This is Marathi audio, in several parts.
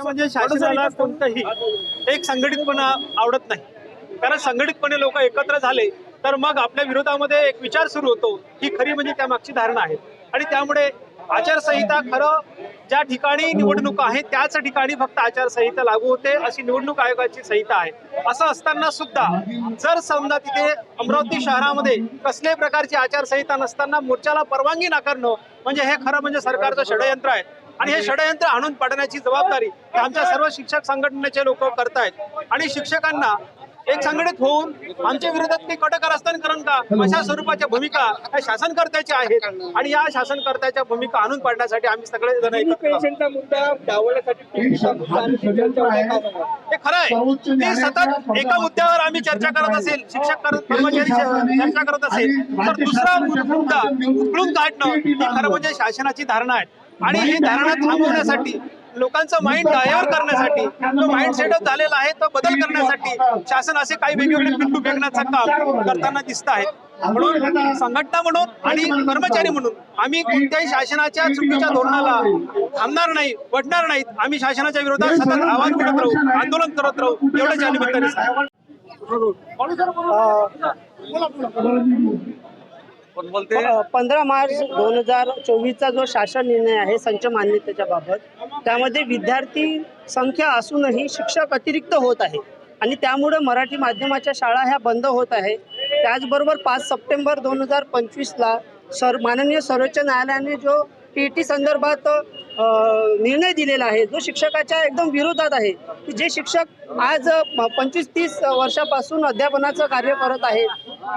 म्हणजे शासनाला कोणतंही एक संघटितपणा आवडत नाही, कारण संघटितपणे लोक एकत्र झाले तर मग आपल्या विरोधामध्ये एक विचार सुरू होतो, ही खरी म्हणजे त्यामागची धारणा आहे. आणि त्यामुळे आचारसंहिता खरं ज्या ठिकाणी निवडणूक आहे त्याच ठिकाणी फक्त आचारसंहिता लागू होते, अशी निवडणूक आयोगाची संहिता आहे. असं असताना सुद्धा जर समजा तिथे अमरावती शहरामध्ये कसल्याही प्रकारची आचारसंहिता नसताना मोर्चाला परवानगी नाकारणं म्हणजे हे खरं म्हणजे सरकारचं षडयंत्र आहे. आणि हे षडयंत्र आणून पाडण्याची जबाबदारी आमच्या सर्व शिक्षक संघटनेचे लोक करतायत. आणि शिक्षकांना एक संघटित होऊन आमच्या विरोधात काही कडक कारस्थान का अशा स्वरूपाच्या भूमिका या शासनकर्त्याच्या आहेत. आणि या शासनकर्त्याच्या भूमिका आणून पाडण्यासाठी आम्ही सगळे जण पेन्शनचा मुद्दा डावलण्यासाठी हे खरं आहे. ते सतत एका मुद्द्यावर आम्ही चर्चा करत असेल, शिक्षक कर्मचारी चर्चा करत असेल, तर दुसरा मुद्दा उकळून काढणं ही खरं म्हणजे शासनाची धारणा आहे. आणि ही धारणा थांबवण्यासाठी, लोकांचं माइंड डायव्हर्ट करण्यासाठी, जो माइंड सेटअप झालेला आहे तो बदल करण्यासाठी शासन असे काही वेगवेगळे पिंटू फेकण्याचं काम करताना दिसत आहे. म्हणून संघटना म्हणून आणि कर्मचारी म्हणून आम्ही कोणत्याही शासनाच्या चुकीच्या धोरणाला थांबणार नाही, वटणार नाहीत. आम्ही शासनाच्या विरोधात सतत आवाज उठवत राहू, आंदोलन करत राहू, एवढंच या निमित्ताने सांगतो. 15 मार्च 2024चा जो शासन निर्णय आहे संच मान्यतेच्या बाबत, त्यामध्ये विद्यार्थी संख्या असूनही शिक्षक अतिरिक्त होत आहे आणि त्यामुळे मराठी माध्यमाच्या शाळा ह्या बंद होत आहे. त्याचबरोबर 5 सप्टेंबर 2025ला माननीय सर्वोच्च न्यायालयाने जो PET संदर्भात निर्णय दिलेला आहे, जो शिक्षकाच्या एकदम विरोधात आहे, की जे शिक्षक आज 25-30 वर्षापासून अध्यापनाचं कार्य करत आहे,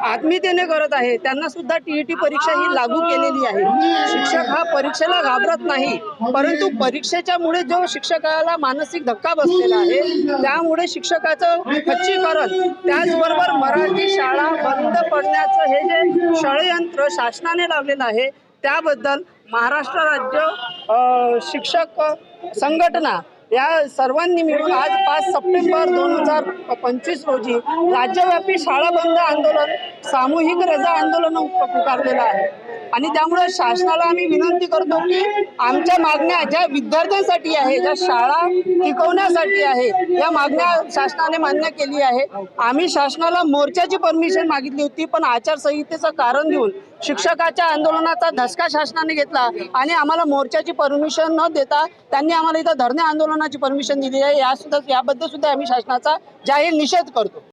आत्मीयतेने करत आहे, त्यांना सुद्धा TET परीक्षा ही लागू केलेली आहे. शिक्षक हा परीक्षेला घाबरत नाही, परंतु परीक्षेच्या मुळे जो शिक्षकाला मानसिक धक्का बसलेला आहे, त्यामुळे शिक्षकाचं खच्चीकरण, त्याचबरोबर मराठी शाळा बंद पडण्याचं हे जे षडयंत्र शासनाने लावलेलं आहे, त्याबद्दल महाराष्ट्र राज्य शिक्षक संघटना या सर्वांनी मिळून आज 5 सप्टेंबर 2025 रोजी राज्यव्यापी शाळा बंद आंदोलन, सामूहिक रजा आंदोलन पुकारलेलं आहे. आणि त्यामुळे शासनाला आम्ही विनंती करतो की आमच्या मागण्या ज्या विद्यार्थ्यांसाठी आहे, ज्या शाळा टिकवण्यासाठी आहे, या मागण्या शासनाने मान्य केली आहे. आम्ही शासनाला मोर्चाची परमिशन मागितली होती, पण आचारसंहितेचं कारण देऊन शिक्षकाच्या आंदोलनाचा धसका शासनाने घेतला आणि आम्हाला मोर्चाची परमिशन न देता त्यांनी आम्हाला इथं धरणे आंदोलनाची परमिशन दिली आहे. याबद्दल सुद्धा आम्ही शासनाचा जाहीर निषेध करतो.